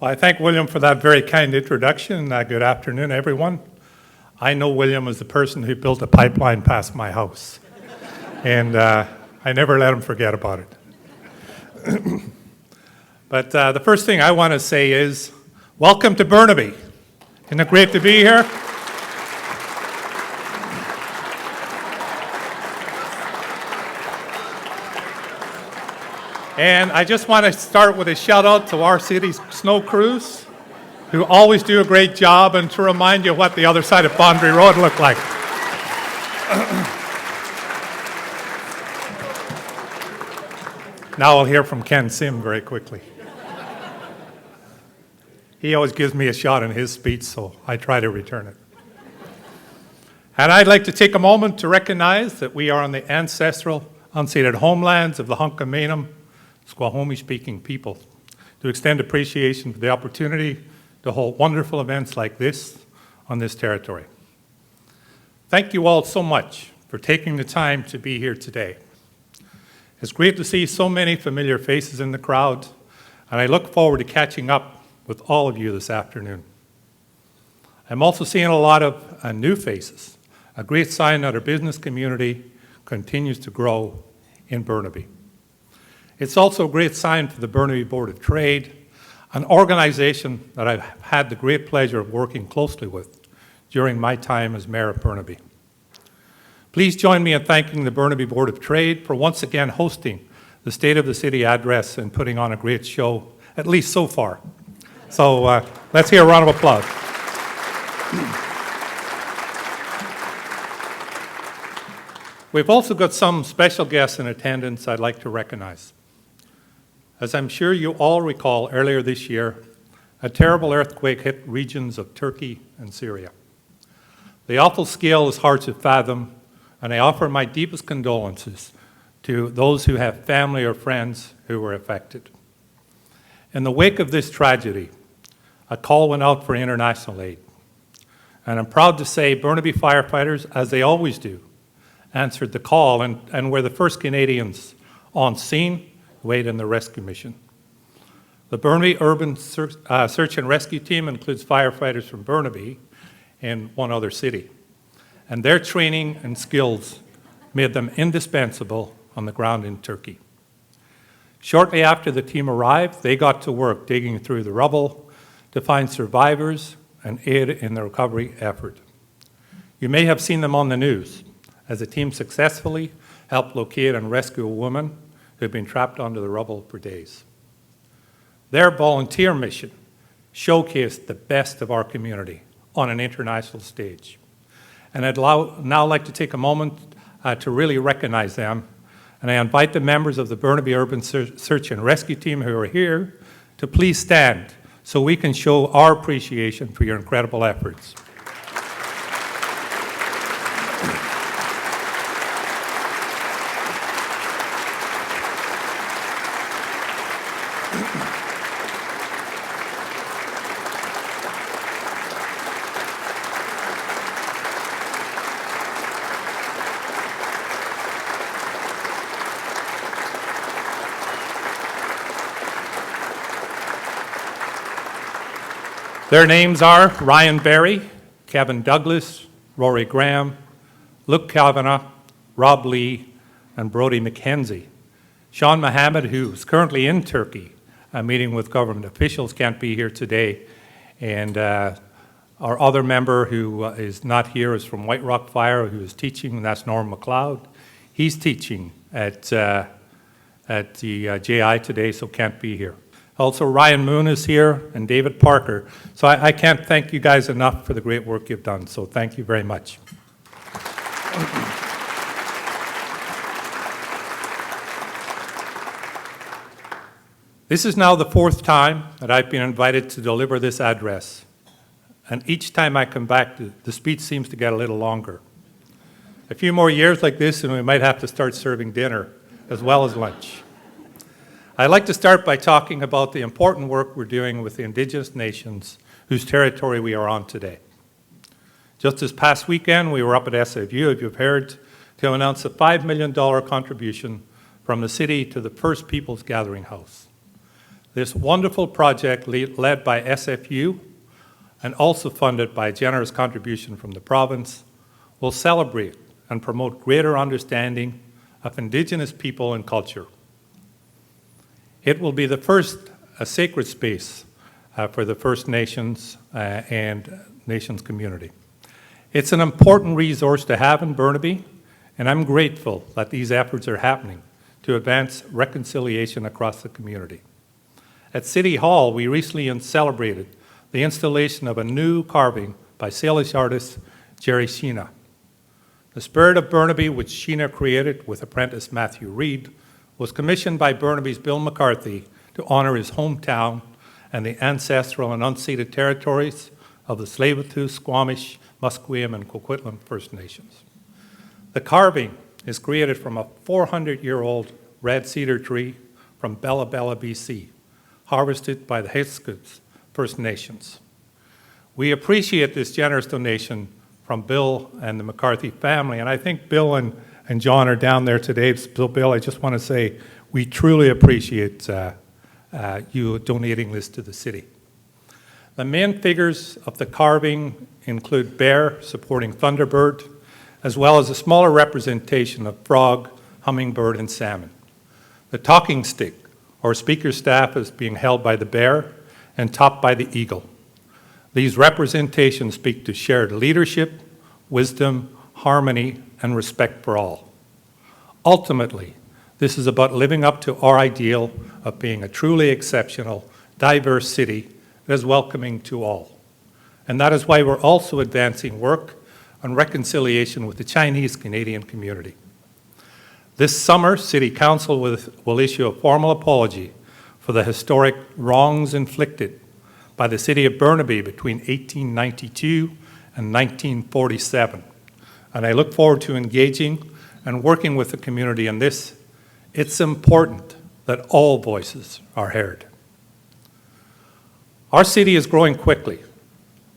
Well, I thank William for that very kind introduction. Good afternoon, everyone. I know William as the person who built a pipeline past my house, and I never let him forget about it. But the first thing I want to say is, welcome to Burnaby. Isn't it great to be here? And I just want to start with a shout out to our city's snow crews, who always do a great job, and to remind you what the other side of Burnaby Road looked like. Now we'll hear from Ken Sim very quickly. He always gives me a shot in his speech, so I try to return it. And I'd like to take a moment to recognize that we are on the ancestral, unceded homelands of the Hunkaminam, Squamish-speaking people, to extend appreciation for the opportunity to hold wonderful events like this on this territory. Thank you all so much for taking the time to be here today. It's great to see so many familiar faces in the crowd, and I look forward to catching up with all of you this afternoon. I'm also seeing a lot of new faces, a great sign that our business community continues to grow in Burnaby. It's also a great sign for the Burnaby Board of Trade, an organization that I've had the great pleasure of working closely with during my time as Mayor of Burnaby. Please join me in thanking the Burnaby Board of Trade for once again hosting the State of the City address and putting on a great show, at least so far. So let's hear a round of applause. We've also got some special guests in attendance I'd like to recognize. As I'm sure you all recall, earlier this year, a terrible earthquake hit regions of Turkey and Syria. The awful scale is hard to fathom, and I offer my deepest condolences to those who have family or friends who were affected. In the wake of this tragedy, a call went out for international aid. And I'm proud to say Burnaby firefighters, as they always do, answered the call and were the first Canadians on scene who aided in the rescue mission. The Burnaby Urban Search and Rescue Team includes firefighters from Burnaby and one other city. And their training and skills made them indispensable on the ground in Turkey. Shortly after the team arrived, they got to work digging through the rubble to find survivors and aid in the recovery effort. You may have seen them on the news as the team successfully helped locate and rescue a woman who had been trapped under the rubble for days. Their volunteer mission showcased the best of our community on an international stage. And I'd now like to take a moment to really recognize them. And I invite the members of the Burnaby Urban Search and Rescue Team who are here to please stand so we can show our appreciation for your incredible efforts. Their names are Ryan Berry, Kevin Douglas, Rory Graham, Luke Kavanagh, Rob Lee, and Brodie McKenzie. Sean Mohammed, who's currently in Turkey, meeting with government officials, can't be here today. And our other member who is not here is from White Rock Fire, who is teaching, and that's Norm McLeod. He's teaching at the JI today, so can't be here. Also, Ryan Moon is here, and David Parker. So I can't thank you guys enough for the great work you've done, so thank you very much. This is now the fourth time that I've been invited to deliver this address, and each time I come back, the speech seems to get a little longer. A few more years like this, and we might have to start serving dinner as well as lunch. I'd like to start by talking about the important work we're doing with the Indigenous nations whose territory we are on today. Just this past weekend, we were up at SFU, as you've heard, to announce a $5 million contribution from the city to the First Peoples Gathering House. This wonderful project led by SFU and also funded by a generous contribution from the province will celebrate and promote greater understanding of Indigenous people and culture. It will be the first sacred space for the First Nations and Nations community. It's an important resource to have in Burnaby, and I'm grateful that these efforts are happening to advance reconciliation across the community. At City Hall, we recently celebrated the installation of a new carving by Salish artist Jerry Sheena. The Spirit of Burnaby, which Sheena created with apprentice Matthew Reed, was commissioned by Burnaby's Bill McCarthy to honor his hometown and the ancestral and unceded territories of the Tsleil-Waututh, Squamish, Musqueam, and Coquitlam First Nations. The carving is created from a 400-year-old red cedar tree from Bella Bella, BC, harvested by the Heskets First Nations. We appreciate this generous donation from Bill and the McCarthy family, and I think Bill and John are down there today. So Bill, I just want to say we truly appreciate you donating this to the city. The main figures of the carving include bear supporting thunderbird, as well as a smaller representation of frog, hummingbird, and salmon. The talking stick, or speaker staff, is being held by the bear and topped by the eagle. These representations speak to shared leadership, wisdom, harmony, and respect for all. Ultimately, this is about living up to our ideal of being a truly exceptional, diverse city that is welcoming to all. And that is why we're also advancing work on reconciliation with the Chinese Canadian community. This summer, City Council will issue a formal apology for the historic wrongs inflicted by the city of Burnaby between 1892 and 1947. And I look forward to engaging and working with the community on this. It's important that all voices are heard. Our city is growing quickly,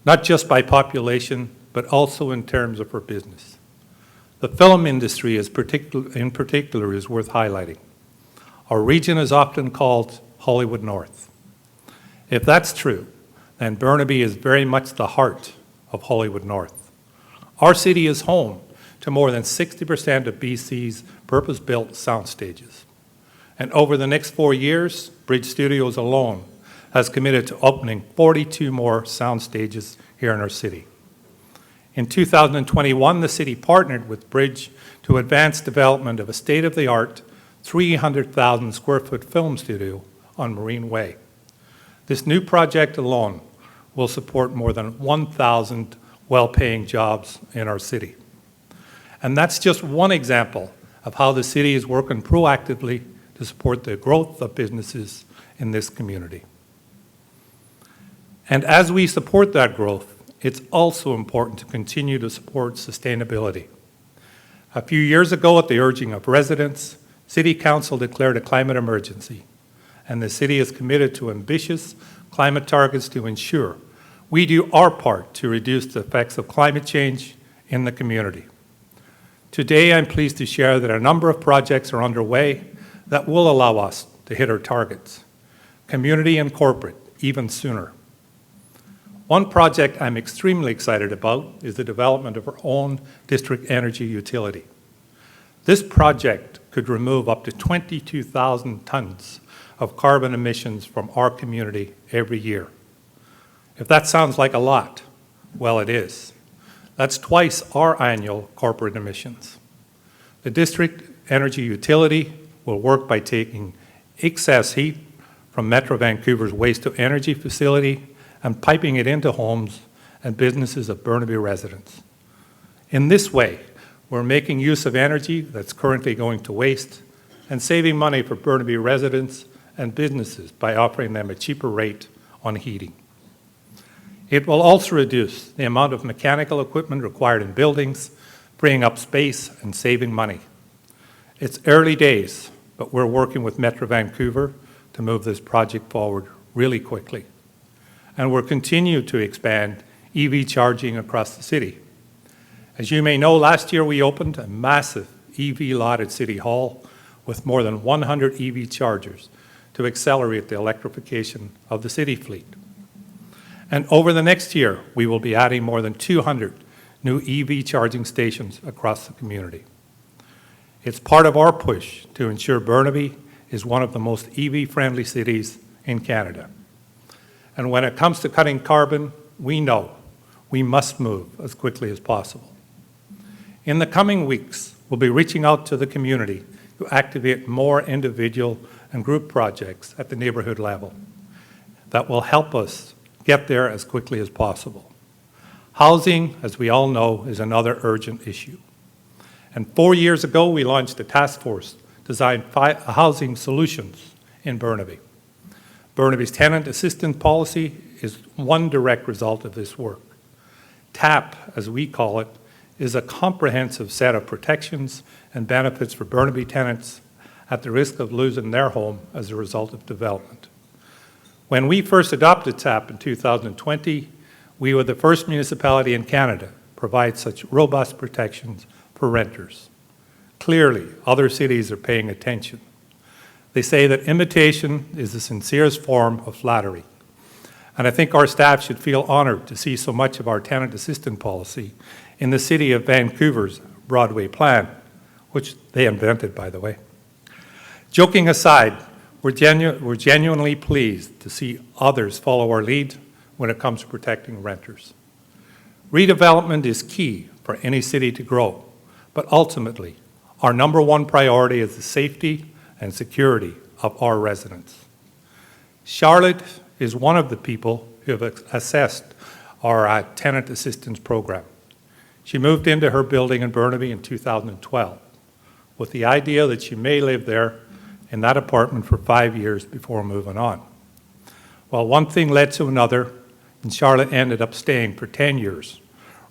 not just by population, but also in terms of our business. The film industry in particular is worth highlighting. Our region is often called Hollywood North. If that's true, then Burnaby is very much the heart of Hollywood North. Our city is home to more than 60% of BC's purpose-built sound stages. And over the next 4 years, Bridge Studios alone has committed to opening 42 more sound stages here in our city. In 2021, the city partnered with Bridge to advance development of a state-of-the-art 300,000 square foot film studio on Marine Way. This new project alone will support more than 1,000 well-paying jobs in our city. And that's just one example of how the city is working proactively to support the growth of businesses in this community. And as we support that growth, it's also important to continue to support sustainability. A few years ago, at the urging of residents, City Council declared a climate emergency, and the city is committed to ambitious climate targets to ensure we do our part to reduce the effects of climate change in the community. Today, I'm pleased to share that a number of projects are underway that will allow us to hit our targets, community and corporate, even sooner. One project I'm extremely excited about is the development of our own district energy utility. This project could remove up to 22,000 tons of carbon emissions from our community every year. If that sounds like a lot, well, it is. That's twice our annual corporate emissions. The district energy utility will work by taking excess heat from Metro Vancouver's waste-to-energy facility and piping it into homes and businesses of Burnaby residents. In this way, we're making use of energy that's currently going to waste and saving money for Burnaby residents and businesses by offering them a cheaper rate on heating. It will also reduce the amount of mechanical equipment required in buildings, freeing up space and saving money. It's early days, but we're working with Metro Vancouver to move this project forward really quickly. And we'll continue to expand EV charging across the city. As you may know, last year we opened a massive EV lot at City Hall with more than 100 EV chargers to accelerate the electrification of the city fleet. And over the next year, we will be adding more than 200 new EV charging stations across the community. It's part of our push to ensure Burnaby is one of the most EV-friendly cities in Canada. And when it comes to cutting carbon, we know we must move as quickly as possible. In the coming weeks, we'll be reaching out to the community to activate more individual and group projects at the neighborhood level that will help us get there as quickly as possible. Housing, as we all know, is another urgent issue. And 4 years ago, we launched a task force designed housing solutions in Burnaby. Burnaby's tenant assistance policy is one direct result of this work. TAP, as we call it, is a comprehensive set of protections and benefits for Burnaby tenants at the risk of losing their home as a result of development. When we first adopted TAP in 2020, we were the first municipality in Canada to provide such robust protections for renters. Clearly, other cities are paying attention. They say that imitation is the sincerest form of flattery. And I think our staff should feel honored to see so much of our tenant assistance policy in the City of Vancouver's Broadway plan, which they invented, by the way. Joking aside, we're genuinely pleased to see others follow our lead when it comes to protecting renters. Redevelopment is key for any city to grow, but ultimately, our number one priority is the safety and security of our residents. Charlotte is one of the people who have assessed our tenant assistance program. She moved into her building in Burnaby in 2012 with the idea that she may live there in that apartment for 5 years before moving on. Well, one thing led to another, and Charlotte ended up staying for 10 years,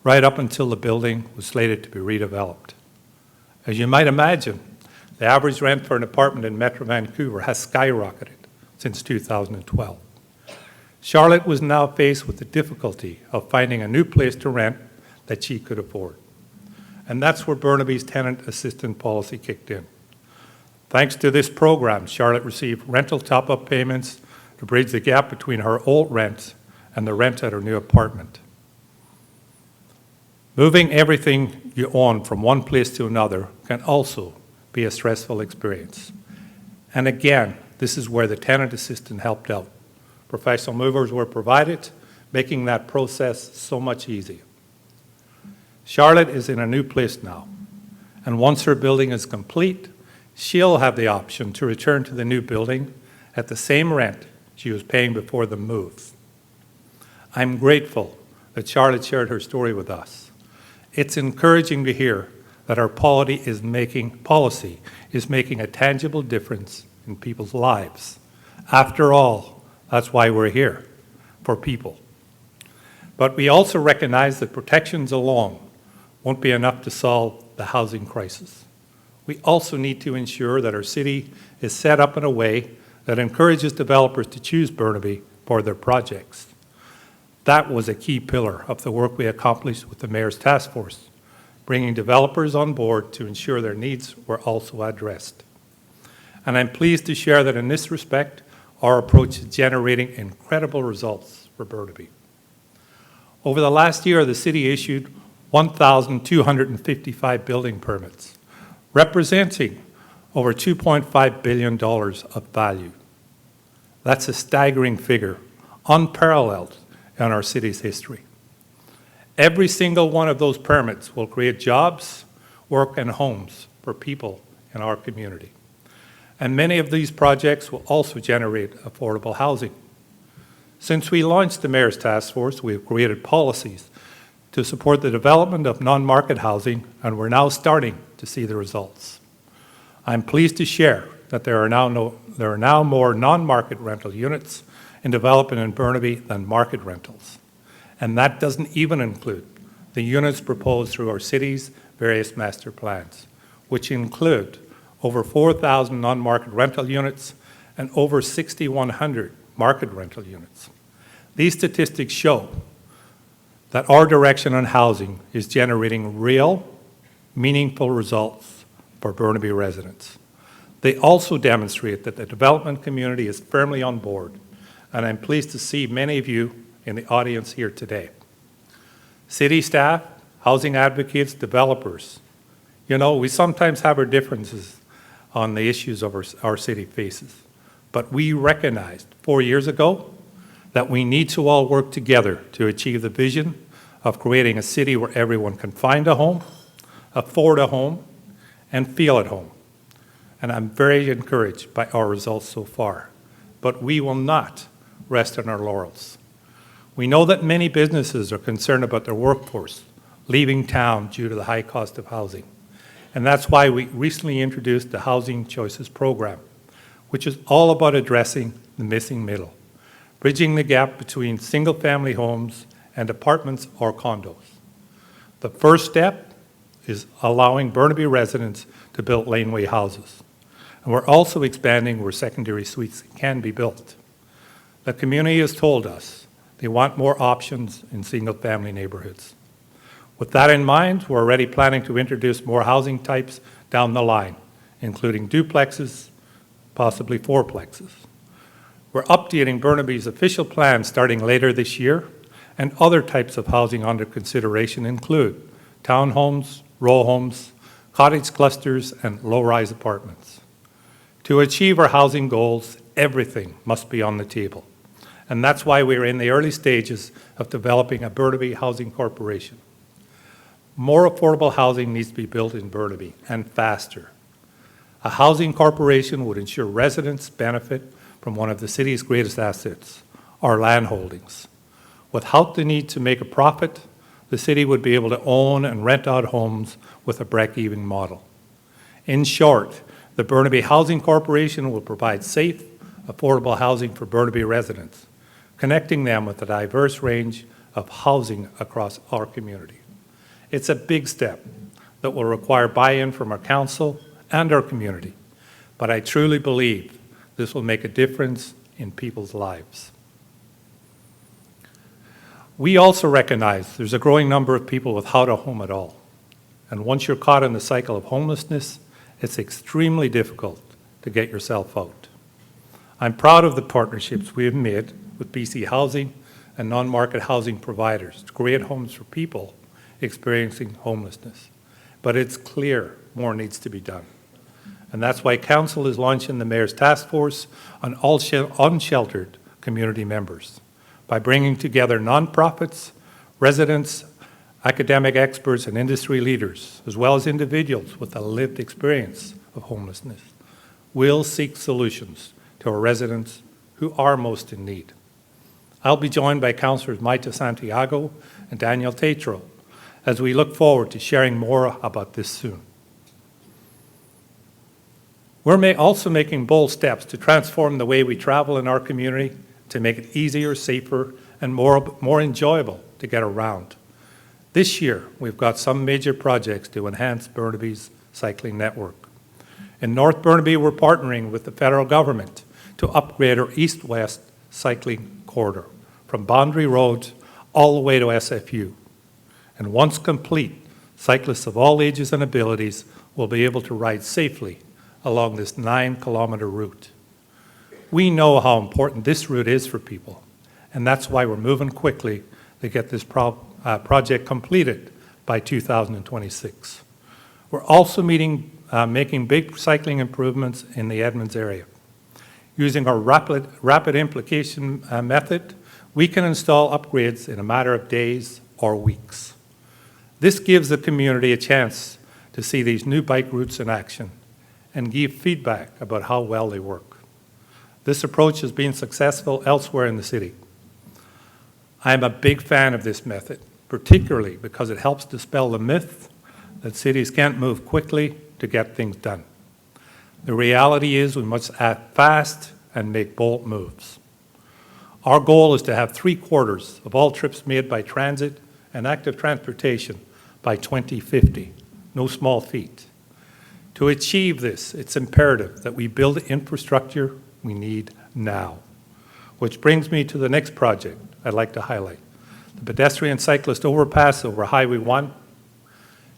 right up until the building was slated to be redeveloped. As you might imagine, the average rent for an apartment in Metro Vancouver has skyrocketed since 2012. Charlotte was now faced with the difficulty of finding a new place to rent that she could afford. And that's where Burnaby's tenant assistance policy kicked in. Thanks to this program, Charlotte received rental top-up payments to bridge the gap between her old rent and the rent at her new apartment. Moving everything you own from one place to another can also be a stressful experience. And again, this is where the tenant assistant helped out. Professional movers were provided, making that process so much easier. Charlotte is in a new place now, and once her building is complete, she'll have the option to return to the new building at the same rent she was paying before the move. I'm grateful that Charlotte shared her story with us. It's encouraging to hear that our policy is making a tangible difference in people's lives. After all, that's why we're here, for people. But we also recognize that protections alone won't be enough to solve the housing crisis. We also need to ensure that our city is set up in a way that encourages developers to choose Burnaby for their projects. That was a key pillar of the work we accomplished with the Mayor's Task Force, bringing developers on board to ensure their needs were also addressed. And I'm pleased to share that in this respect, our approach is generating incredible results for Burnaby. Over the last year, the city issued 1,255 building permits, representing over $2.5 billion of value. That's a staggering figure, unparalleled in our city's history. Every single one of those permits will create jobs, work, and homes for people in our community. And many of these projects will also generate affordable housing. Since we launched the Mayor's Task Force, we have created policies to support the development of non-market housing, and we're now starting to see the results. I'm pleased to share that there are now more non-market rental units in development in Burnaby than market rentals. And that doesn't even include the units proposed through our city's various master plans, which include over 4,000 non-market rental units and over 6,100 market rental units. These statistics show that our direction on housing is generating real, meaningful results for Burnaby residents. They also demonstrate that the development community is firmly on board, and I'm pleased to see many of you in the audience here today. City staff, housing advocates, developers. You know, we sometimes have our differences on the issues of our city faces, but we recognized 4 years ago that we need to all work together to achieve the vision of creating a city where everyone can find a home, afford a home, and feel at home. And I'm very encouraged by our results so far, but we will not rest on our laurels. We know that many businesses are concerned about their workforce leaving town due to the high cost of housing. And that's why we recently introduced the Housing Choices Program, which is all about addressing the missing middle, bridging the gap between single-family homes and apartments or condos. The first step is allowing Burnaby residents to build laneway houses. And we're also expanding where secondary suites can be built. The community has told us they want more options in single-family neighborhoods. With that in mind, we're already planning to introduce more housing types down the line, including duplexes, possibly fourplexes. We're updating Burnaby's official plan starting later this year, and other types of housing under consideration include townhomes, row homes, cottage clusters, and low-rise apartments. To achieve our housing goals, everything must be on the table. And that's why we're in the early stages of developing a Burnaby Housing Corporation. More affordable housing needs to be built in Burnaby, and faster. A housing corporation would ensure residents benefit from one of the city's greatest assets, our land holdings. Without the need to make a profit, the city would be able to own and rent out homes with a break-even model. In short, the Burnaby Housing Corporation will provide safe, affordable housing for Burnaby residents, connecting them with a diverse range of housing across our community. It's a big step that will require buy-in from our council and our community, but I truly believe this will make a difference in people's lives. We also recognize there's a growing number of people without a home at all, and once you're caught in the cycle of homelessness, it's extremely difficult to get yourself out. I'm proud of the partnerships we have made with BC Housing and non-market housing providers to create homes for people experiencing homelessness. But it's clear more needs to be done. And that's why Council is launching the Mayor's Task Force on all unsheltered community members by bringing together nonprofits, residents, academic experts, and industry leaders, as well as individuals with a lived experience of homelessness. We'll seek solutions to our residents who are most in need. I'll be joined by Councillors Maita Santiago and Daniel Tatro as we look forward to sharing more about this soon. We're also making bold steps to transform the way we travel in our community to make it easier, safer, and more enjoyable to get around. This year, we've got some major projects to enhance Burnaby's cycling network. In North Burnaby, we're partnering with the federal government to upgrade our east-west cycling corridor from Boundary Road all the way to SFU. And once complete, cyclists of all ages and abilities will be able to ride safely along this 9-kilometer route. We know how important this route is for people, and that's why we're moving quickly to get this project completed by 2026. We're also making big cycling improvements in the Edmonds area. Using our rapid implication method, we can install upgrades in a matter of days or weeks. This gives the community a chance to see these new bike routes in action and give feedback about how well they work. This approach has been successful elsewhere in the city. I'm a big fan of this method, particularly because it helps dispel the myth that cities can't move quickly to get things done. The reality is we must act fast and make bold moves. Our goal is to have 3/4 of all trips made by transit and active transportation by 2050, no small feat. To achieve this, it's imperative that we build the infrastructure we need now. Which brings me to the next project I'd like to highlight, the pedestrian cyclist overpass over Highway 1.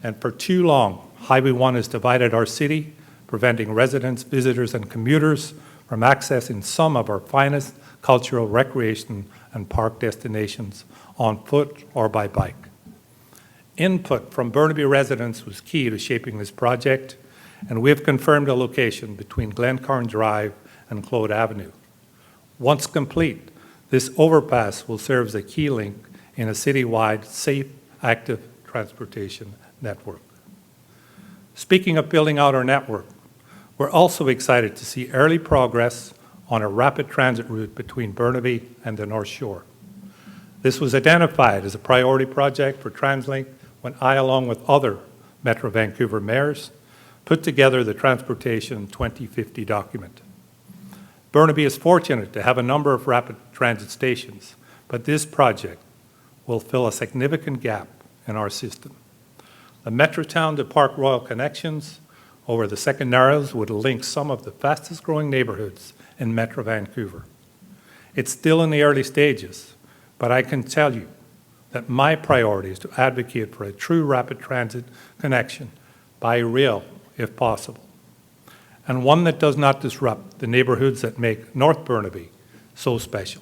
And for too long, Highway 1 has divided our city preventing residents, visitors, and commuters from accessing some of our finest cultural, recreation, and park destinations on foot or by bike. Input from Burnaby residents was key to shaping this project, and we have confirmed a location between Glencairn Drive and Claude Avenue. Once complete, this overpass will serve as a key link in a citywide, safe, active transportation network. Speaking of building out our network, we're also excited to see early progress on a rapid transit route between Burnaby and the North Shore. This was identified as a priority project for TransLink when I, along with other Metro Vancouver mayors, put together the Transportation 2050 document. Burnaby is fortunate to have a number of rapid transit stations, but this project will fill a significant gap in our system. The Metrotown to Park Royal connections over the Second Narrows would link some of the fastest growing neighbourhoods in Metro Vancouver. It's still in the early stages, but I can tell you that my priority is to advocate for a true rapid transit connection by rail, if possible, and one that does not disrupt the neighbourhoods that make North Burnaby so special.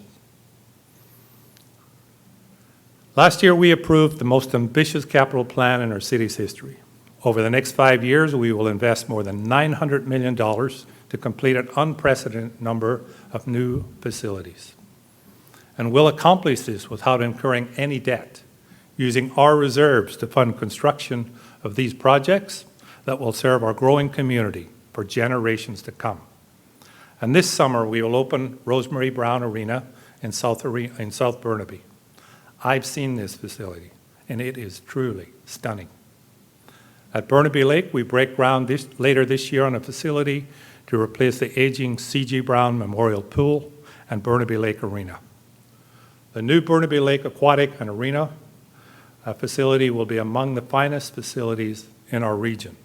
Last year, we approved the most ambitious capital plan in our city's history. Over the next 5 years, we will invest more than $900 million to complete an unprecedented number of new facilities. And we'll accomplish this without incurring any debt, using our reserves to fund construction of these projects that will serve our growing community for generations to come. And this summer, we will open Rosemary Brown Arena in South Burnaby. I've seen this facility, and it is truly stunning. At Burnaby Lake, we break ground later this year on a facility to replace the aging C.G. Brown Memorial Pool and Burnaby Lake Arena. The new Burnaby Lake Aquatic and Arena facility will be among the finest facilities in our region.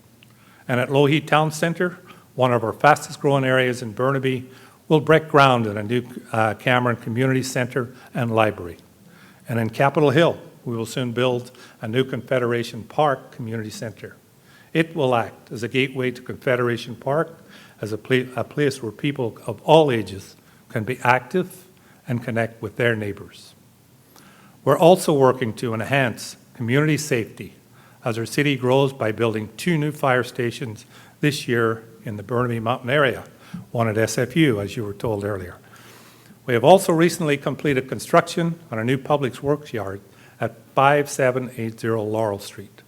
And at Lougheed Town Centre, one of our fastest growing areas in Burnaby, we'll break ground in a new Cameron Community Centre and library. And in Capitol Hill, we will soon build a new Confederation Park Community Centre. It will act as a gateway to Confederation Park, as a place where people of all ages can be active and connect with their neighbours. We're also working to enhance community safety as our city grows by building 2 new fire stations this year in the Burnaby Mountain area, one at SFU, as you were told earlier. We have also recently completed construction on a new public works yard at 5780 Laurel Street.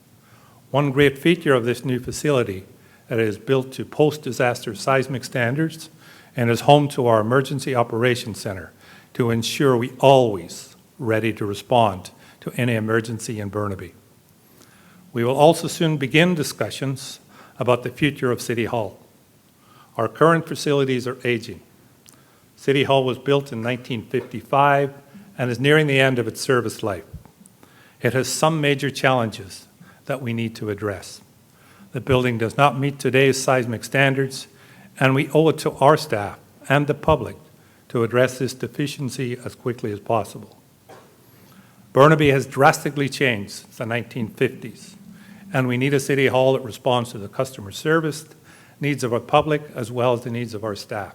One great feature of this new facility that is built to post-disaster seismic standards and is home to our Emergency Operations Centre to ensure we always ready to respond to any emergency in Burnaby. We will also soon begin discussions about the future of City Hall. Our current facilities are aging. City Hall was built in 1955 and is nearing the end of its service life. It has some major challenges that we need to address. The building does not meet today's seismic standards, and we owe it to our staff and the public to address this deficiency as quickly as possible. Burnaby has drastically changed since the 1950s, and we need a City Hall that responds to the customer service needs of our public as well as the needs of our staff.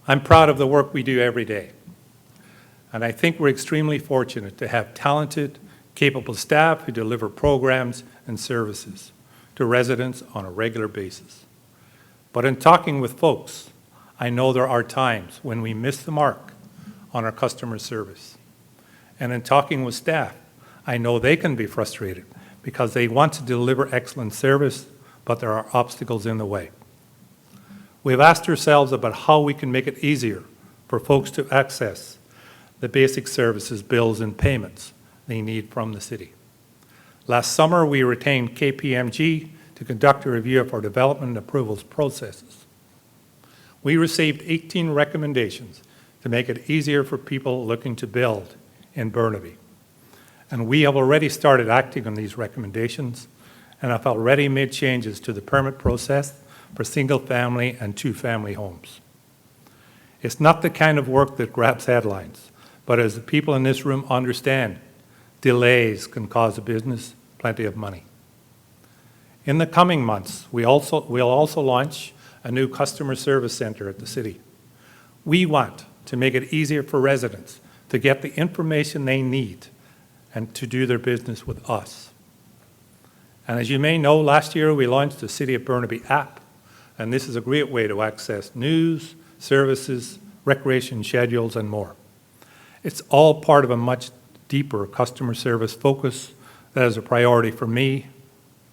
I'm proud of the work we do every day, and I think we're extremely fortunate to have talented, capable staff who deliver programs and services to residents on a regular basis. But in talking with folks, I know there are times when we miss the mark on our customer service. And in talking with staff, I know they can be frustrated because they want to deliver excellent service, but there are obstacles in the way. We've asked ourselves about how we can make it easier for folks to access the basic services, bills, and payments they need from the city. Last summer, we retained KPMG to conduct a review of our development and approvals processes. We received 18 recommendations to make it easier for people looking to build in Burnaby. And we have already started acting on these recommendations and have already made changes to the permit process for single-family and two-family homes. It's not the kind of work that grabs headlines, but as the people in this room understand, delays can cause a business plenty of money. In the coming months, we'll also launch a new customer service center at the city. We want to make it easier for residents to get the information they need and to do their business with us. And as you may know, last year we launched the City of Burnaby app, and this is a great way to access news, services, recreation schedules, and more. It's all part of a much deeper customer service focus that is a priority for me,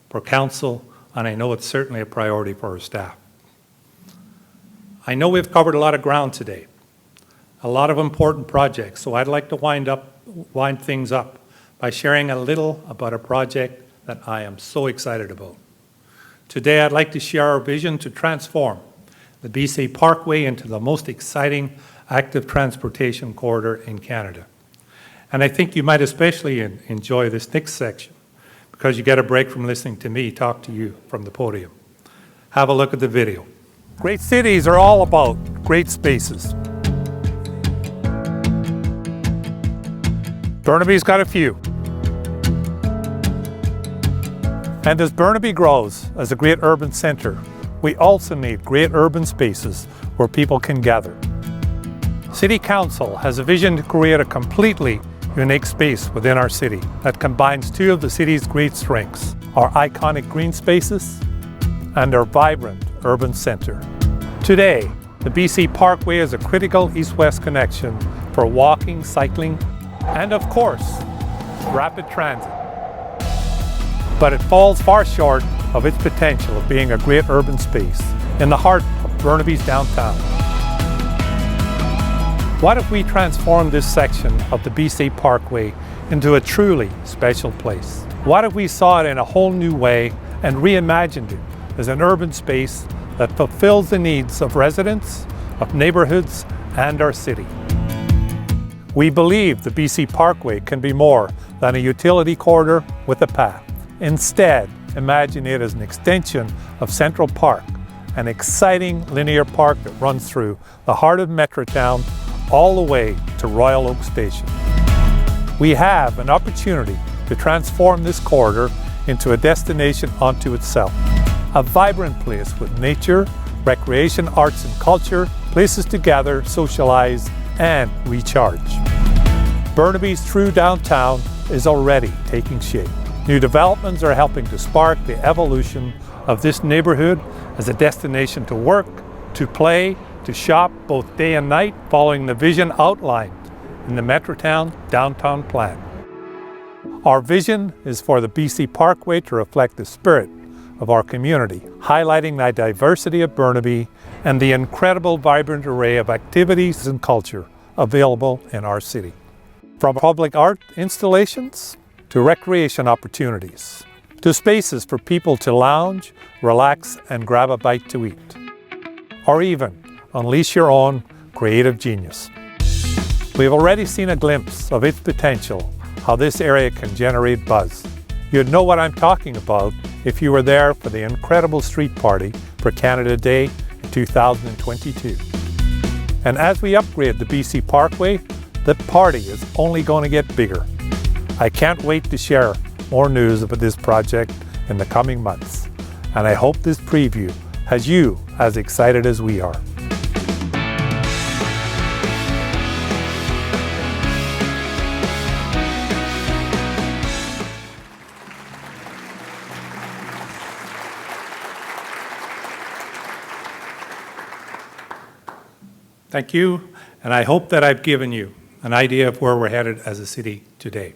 for council, and I know it's certainly a priority for our staff. I know we've covered a lot of ground today, a lot of important projects, so I'd like to wind things up by sharing a little about a project that I am so excited about. Today, I'd like to share our vision to transform the BC Parkway into the most exciting active transportation corridor in Canada. And I think you might especially enjoy this next section because you get a break from listening to me talk to you from the podium. Have a look at the video. Great cities are all about great spaces. Burnaby's got a few. And as Burnaby grows as a great urban centre, we also need great urban spaces where people can gather. City Council has a vision to create a completely unique space within our city that combines two of the city's great strengths, our iconic green spaces and our vibrant urban centre. Today, the BC Parkway is a critical east-west connection for walking, cycling, and of course, rapid transit. But it falls far short of its potential of being a great urban space in the heart of Burnaby's downtown. What if we transformed this section of the BC Parkway into a truly special place? What if we saw it in a whole new way and reimagined it as an urban space that fulfills the needs of residents, of neighborhoods, and our city? We believe the BC Parkway can be more than a utility corridor with a path. Instead, imagine it as an extension of Central Park, an exciting linear park that runs through the heart of Metrotown all the way to Royal Oak Station. We have an opportunity to transform this corridor into a destination unto itself, a vibrant place with nature, recreation, arts and culture, places to gather, socialize, and recharge. Burnaby's true downtown is already taking shape. New developments are helping to spark the evolution of this neighborhood as a destination to work, to play, to shop both day and night, following the vision outlined in the Metrotown Downtown Plan. Our vision is for the BC Parkway to reflect the spirit of our community, highlighting the diversity of Burnaby and the incredible vibrant array of activities and culture available in our city. From public art installations to recreation opportunities, to spaces for people to lounge, relax, and grab a bite to eat, or even unleash your own creative genius. We've already seen a glimpse of its potential, how this area can generate buzz. You'd know what I'm talking about if you were there for the incredible street party for Canada Day in 2022. And as we upgrade the BC Parkway, the party is only going to get bigger. I can't wait to share more news about this project in the coming months, and I hope this preview has you as excited as we are. Thank you, and I hope that I've given you an idea of where we're headed as a city today,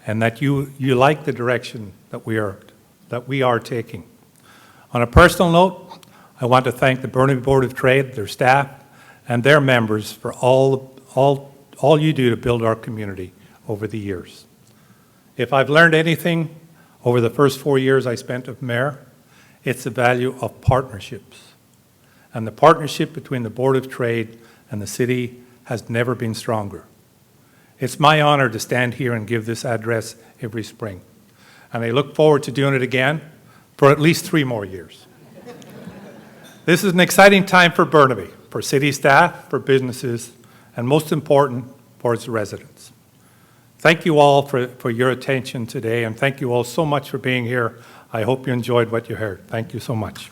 and that you like the direction that we are taking. On a personal note, I want to thank the Burnaby Board of Trade, their staff, and their members for all you do to build our community over the years. If I've learned anything over the first 4 years I spent as mayor, it's the value of partnerships. And the partnership between the Board of Trade and the city has never been stronger. It's my honor to stand here and give this address every spring. And I look forward to doing it again for at least 3 more years. This is an exciting time for Burnaby, for city staff, for businesses, and most important, for its residents. Thank you all for your attention today, and thank you all so much for being here I hope you enjoyed what you heard. Thank you so much.